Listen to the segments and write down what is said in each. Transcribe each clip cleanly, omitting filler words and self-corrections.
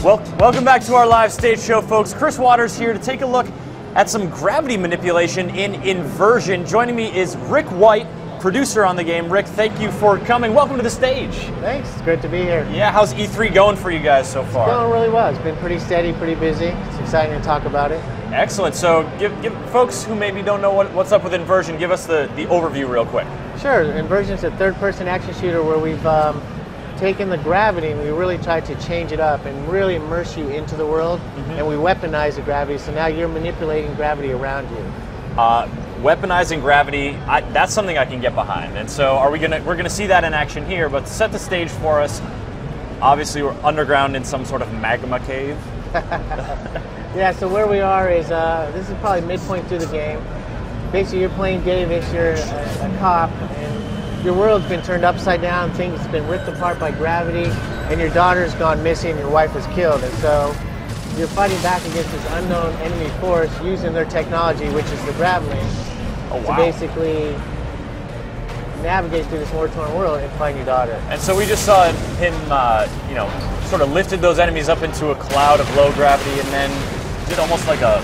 Well, welcome back to our live stage show, folks. Chris Waters here to take a look at some gravity manipulation in Inversion. Joining me is Rick White, producer on the game. Rick, thank you for coming. Welcome to the stage. Thanks, it's great to be here. Yeah, how's E3 going for you guys so far? It's going really well. It's been pretty steady, pretty busy. It's exciting to talk about it. Excellent. So give folks who maybe don't know what's up with Inversion, give us the overview real quick. Sure, Inversion is a third-person action shooter where we've taken the gravity and we really tried to change it up and really immerse you into the world, and we weaponize the gravity, so now you're manipulating gravity around you. Weaponizing gravity, that's something I can get behind. And so we're gonna see that in action here, but set the stage for us. Obviously we're underground in some sort of magma cave. Yeah, so where we are is, this is probably midpoint through the game. Basically you're playing Davis, you're a cop, and your world's been turned upside down, things have been ripped apart by gravity, and your daughter's gone missing, your wife was killed, and so you're fighting back against this unknown enemy force using their technology, which is the grappling, to basically navigate through this war-torn world and find your daughter. And so we just saw him, you know, sort of lifted those enemies up into a cloud of low gravity, and then did almost like a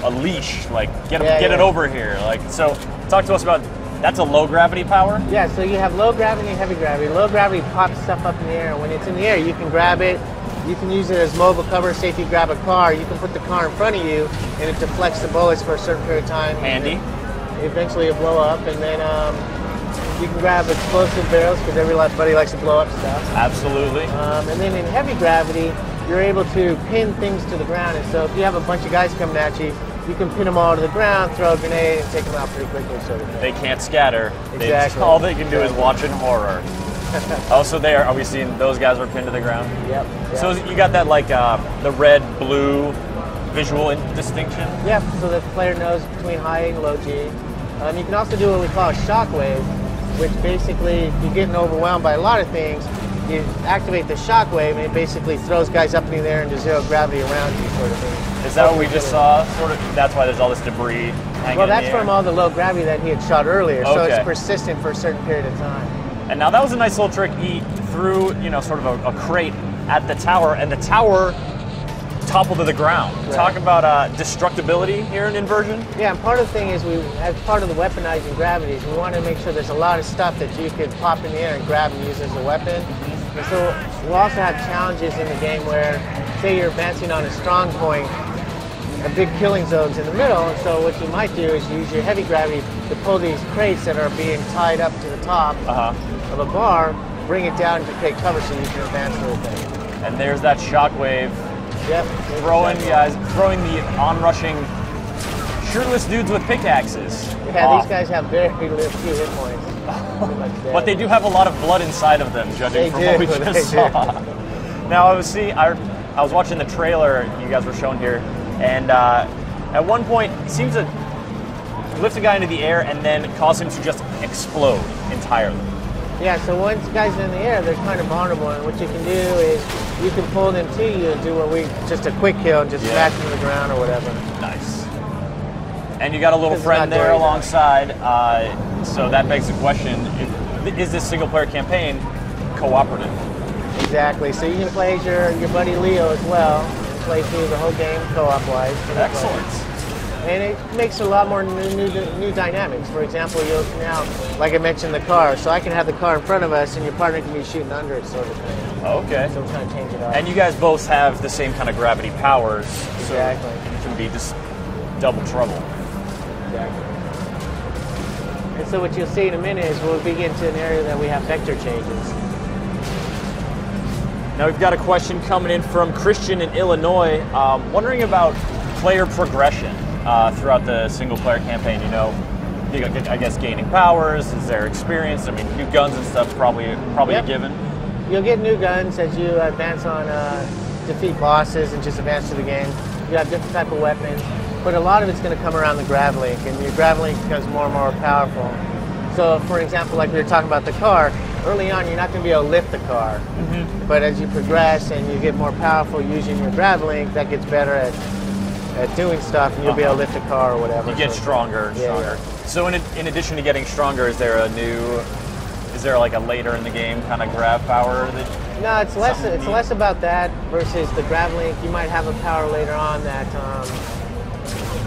leash, like get it over here. Like, so talk to us about. That's a low gravity power? Yeah, so you have low gravity and heavy gravity. Low gravity pops stuff up in the air, and when it's in the air, you can grab it, you can use it as mobile cover. Say if you grab a car, you can put the car in front of you, and it deflects the bullets for a certain period of time. Handy. Eventually it'll blow up, and then you can grab explosive barrels, because everybody likes to blow up stuff. Absolutely. And then in heavy gravity, you're able to pin things to the ground, and so if you have a bunch of guys coming at you, you can pin them all to the ground, throw a grenade, and take them out pretty quickly, sort of thing. They can't scatter. Exactly. All they can do is watch in horror. Also, are we seeing those guys are pinned to the ground? Yep. So you got that, like, the red-blue visual distinction? Yep, so the player knows between high and low G. You can also do what we call a shockwave, which basically, if you're getting overwhelmed by a lot of things, you activate the shockwave, and it basically throws guys up in the air into zero gravity around you, sort of thing. Is that what we just saw? Sort of. That's why there's all this debris hanging. Well, that's in the air? from all the low gravity that he had shot earlier, so Okay. it's persistent for a certain period of time. And now that was a nice little trick. He threw, you know, sort of a crate at the tower, and the tower toppled to the ground. Right. Talk about destructibility here in Inversion. Yeah, and part of the thing is, as part of the weaponizing gravities, we want to make sure there's a lot of stuff that you can pop in the air and grab and use as a weapon. And so we'll also have challenges in the game where, say you're advancing on a strong point, a big killing zone's in the middle, and so what you might do is use your heavy gravity to pull these crates that are being tied up to the top of a bar, bring it down to create cover so you can advance through the thing. And there's that shockwave. Yep. Throwing the onrushing shirtless dudes with pickaxes. Yeah, these guys have very few hit points. But they do have a lot of blood inside of them, judging from what we just saw. Now, I was watching the trailer you guys were showing here, and at one point, it seems to lift a guy into the air and then cause him to just explode entirely. Yeah, so once guys are in the air, they're kind of vulnerable, and what you can do is you can pull them to you and do just a quick kill and just smash them to the ground or whatever. Nice. And you got a little friend there alongside, so that begs the question, is this single-player campaign cooperative? Exactly, so you can play as your buddy Leo as well, and play through the whole game co-op-wise. Excellent. And it makes a lot more new dynamics. For example, you'll now, like I mentioned, the car. So I can have the car in front of us, and your partner can be shooting under it, sort of thing. Okay. So we're trying to change it up. And you guys both have the same kind of gravity powers. Exactly. So it can be just double trouble. Exactly. And so what you'll see in a minute is we'll begin to an area that we have vector changes. Now we've got a question coming in from Christian in Illinois, wondering about player progression throughout the single-player campaign. You know, I guess gaining powers, is there experience? I mean, new guns and stuff probably a given. You'll get new guns as you advance on defeat bosses and just advance through the game. You have different type of weapons, but a lot of it's going to come around the grav link, and your grav link becomes more and more powerful. So, for example, like we were talking about the car, early on you're not going to be able to lift the car, but as you progress and you get more powerful using your grav link, that gets better at doing stuff, and you'll be able to lift a car or whatever. You get stronger and stronger. So in addition to getting stronger, is there there like a later in the game kind of grav power that? No, it's less. It's less about that versus the grav link. You might have a power later on that.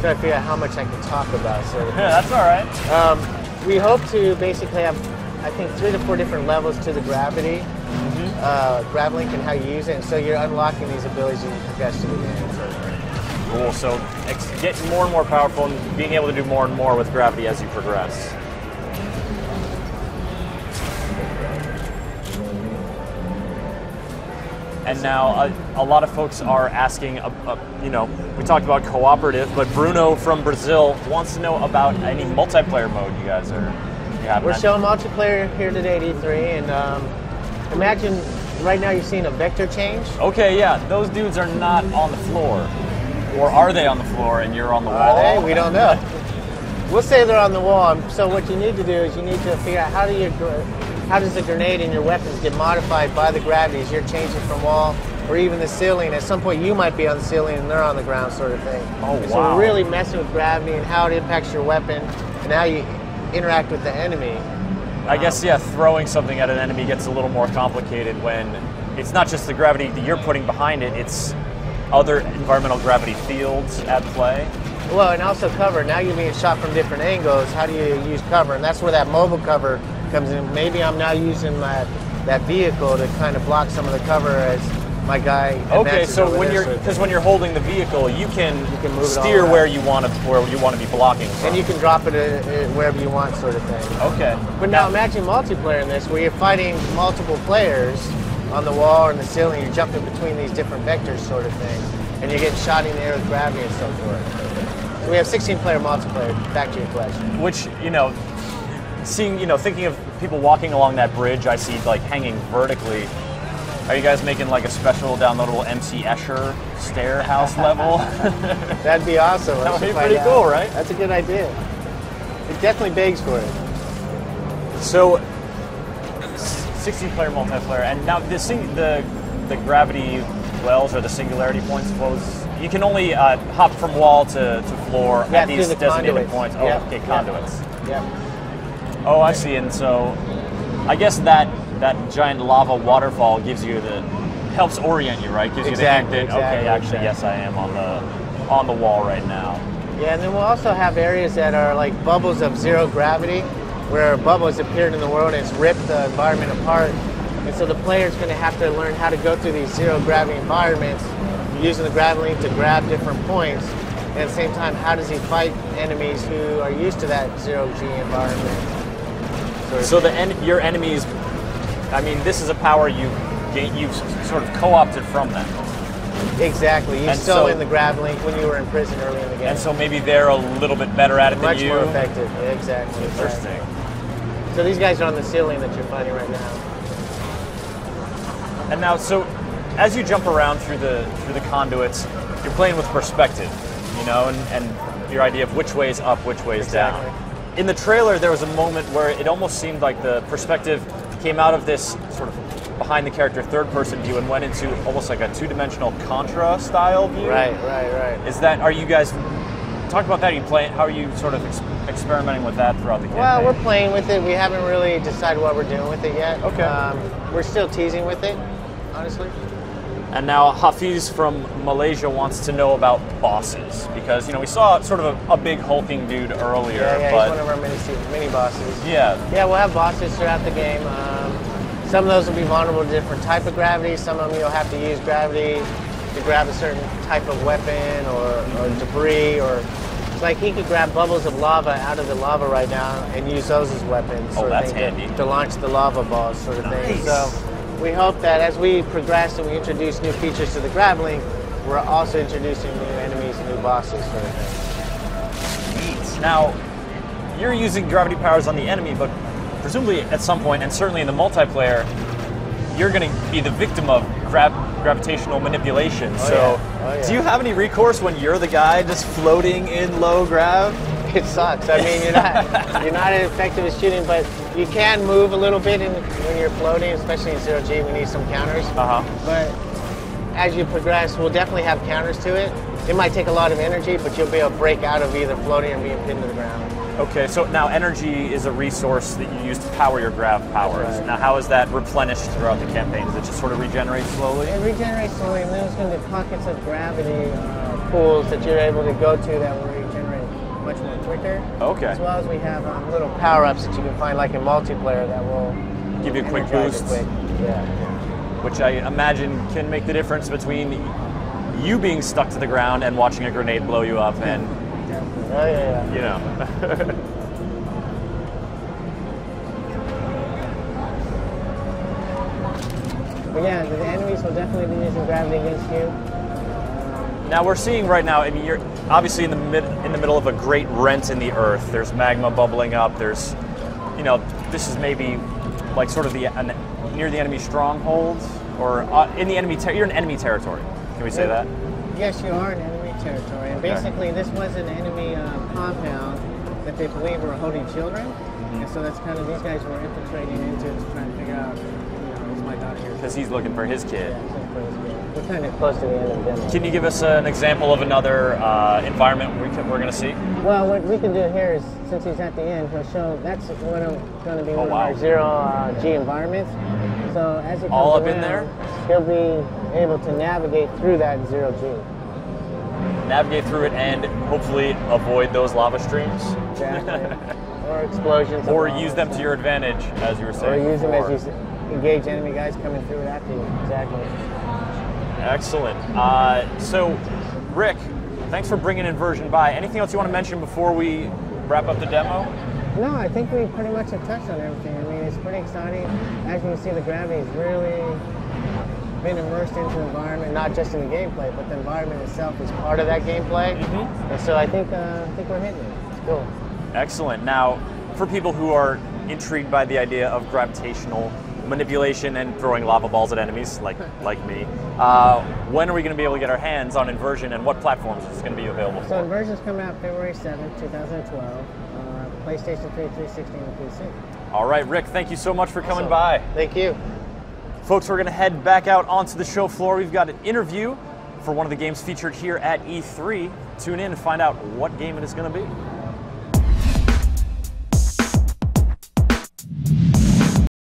Try to figure out how much I can talk about. So yeah, that's all right. We hope to basically have, I think, 3 to 4 different levels to the gravity. Grav link and how you use it, and so you're unlocking these abilities as you progress through the game. Cool. So getting more and more powerful and being able to do more and more with gravity as you progress. And now a lot of folks are asking, you know, we talked about cooperative, but Bruno from Brazil wants to know about any multiplayer mode you guys are having. We're showing multiplayer here today at E3, and imagine right now you're seeing a vector change. Okay, yeah, those dudes are not on the floor. Or are they on the floor and you're on the wall? Are they? We don't know. We'll say they're on the wall. So what you need to do is you need to figure out how does the grenade in your weapons get modified by the gravity as you're changing from wall or even the ceiling. At some point you might be on the ceiling and they're on the ground, sort of thing. Oh, wow. So we're really messing with gravity and how it impacts your weapon and how you interact with the enemy. I guess, yeah, throwing something at an enemy gets a little more complicated when it's not just the gravity that you're putting behind it, it's other environmental gravity fields at play. Well, and also cover. Now you're being shot from different angles. How do you use cover? And that's where that mobile cover comes in. Maybe I'm now using that vehicle to kind of block some of the cover as my guy. Okay, so when you're holding the vehicle, you can move steer where you want to be blocking from. And you can drop it wherever you want, sort of thing. Okay. But now imagine multiplayer in this, where you're fighting multiple players on the wall or in the ceiling. You're jumping between these different vectors, sort of thing, and you're getting shot in the air with gravity and so forth. So we have 16-player multiplayer. Back to your question. Which, you know, thinking of people walking along that bridge, I see like hanging vertically. Are you guys making like a special downloadable MC Escher stair house level? That'd be awesome. That would be pretty cool, right? That's a good idea. It definitely begs for it. So, 16-player multiplayer, and now the gravity wells or the singularity points, suppose you can only hop from wall to floor at these designated points. Oh, yep. Okay, conduits. Yep. Oh, I see. And so, I guess that giant lava waterfall helps orient you, right? Gives you the hint that okay, actually, yes, I am on the wall right now. Yeah, and then we'll also have areas that are like bubbles of zero gravity, where a bubble has appeared in the world and it's ripped the environment apart. And so the player's going to have to learn how to go through these zero gravity environments using the gravity link to grab different points. And at the same time, how does he fight enemies who are used to that zero G environment? So your enemies, I mean, this is a power you've sort of co-opted from them. Exactly. You stole in the grav link when you were in prison early in the game. And so maybe they're a little bit better at it than you. Much more effective. Exactly. Interesting. So these guys are on the ceiling that you're fighting right now. And now, so as you jump around through the conduits, you're playing with perspective, you know, and your idea of which way is up, which way is down. In the trailer, there was a moment where it almost seemed like the perspective came out of this sort of behind the character third-person view and went into almost like a two-dimensional Contra style view. Right. Are you guys talk about that? How are you sort of experimenting with that throughout the campaign? Well, we're playing with it. We haven't really decided what we're doing with it yet. Okay. We're still teasing with it, honestly. And now Hafiz from Malaysia wants to know about bosses, because, you know, we saw sort of a big hulking dude earlier. Yeah, but he's one of our mini bosses. Yeah, we'll have bosses throughout the game. Some of those will be vulnerable to different type of gravity. Some of them you'll have to use gravity to grab a certain type of weapon or debris, or it's like he could grab bubbles of lava out of the lava right now and use those as weapons. Oh, that's handy. To launch the lava balls, sort of thing. So we hope that as we progress and we introduce new features to the grav link, we're also introducing new enemies and new bosses, sort of thing. Sweet. Now, you're using gravity powers on the enemy, but presumably at some point, and certainly in the multiplayer, you're going to be the victim of gravitational manipulation. Do you have any recourse when you're the guy just floating in low grav? It sucks. I mean, you're not as effective as shooting, but you can move a little bit when you're floating, especially in zero G. We need some counters. But as you progress, we'll definitely have counters to it. it might take a lot of energy, but you'll be able to break out of either floating or being pinned to the ground. Okay, so now energy is a resource that you use to power your grav powers. Right. Now, how is that replenished throughout the campaign? Does it just sort of regenerate slowly? It regenerates slowly, and there's going to be pockets of gravity pools that you're able to go to that will regenerate much more quicker. Okay. As well as we have little power-ups that you can find, like in multiplayer, that will Give you a quick energize boost. it quick. Yeah. Which I imagine can make the difference between you being stuck to the ground and watching a grenade blow you up, and Oh, yeah. you know. But yeah, the enemies will definitely be using gravity against you. Now we're seeing right now. I mean, you're obviously in the middle of a great rent in the earth. There's magma bubbling up. There's, you know, this is maybe like sort of near the enemy stronghold, or in the enemy. You're in enemy territory. Can we say that? Yes, you are in enemy territory, and basically this was an enemy compound that they believe were holding children, and so that's kind of these guys were infiltrating into it to try and figure out, is my daughter here? Because he's looking for his kid. Yeah, he's looking for his kid. We're kind of close to the end of the demo. Can you give us an example of another environment we're going to see? Well, what we can do here is, since he's at the end, he'll show that's going to be one of wow. our zero-G environments. So as he comes All up around, in there? he'll be able to navigate through that zero-G. Navigate through it and hopefully avoid those lava streams. Exactly. Or explosions. Or use them to your advantage, as you were saying. Or use them before. as you engage enemy guys coming through it after you. Exactly. Excellent. So, Rick, thanks for bringing Inversion by. Anything else you want to mention before we wrap up the demo? No, I think we pretty much have touched on everything. I mean, it's pretty exciting. As you can see, the gravity has really been immersed into the environment, not just in the gameplay, but the environment itself is part of that gameplay. Mm-hmm. And so I think we're hitting it. It's cool. Excellent. Now, for people who are intrigued by the idea of gravitational manipulation and throwing lava balls at enemies, like me, when are we going to be able to get our hands on Inversion, and what platforms is this going to be available for? So Inversion's coming out February 7th, 2012, PlayStation 3, 360, and PC. All right, Rick, thank you so much for coming by. Thank you. Folks, we're going to head back out onto the show floor. We've got an interview for one of the games featured here at E3. Tune in and find out what game it is going to be.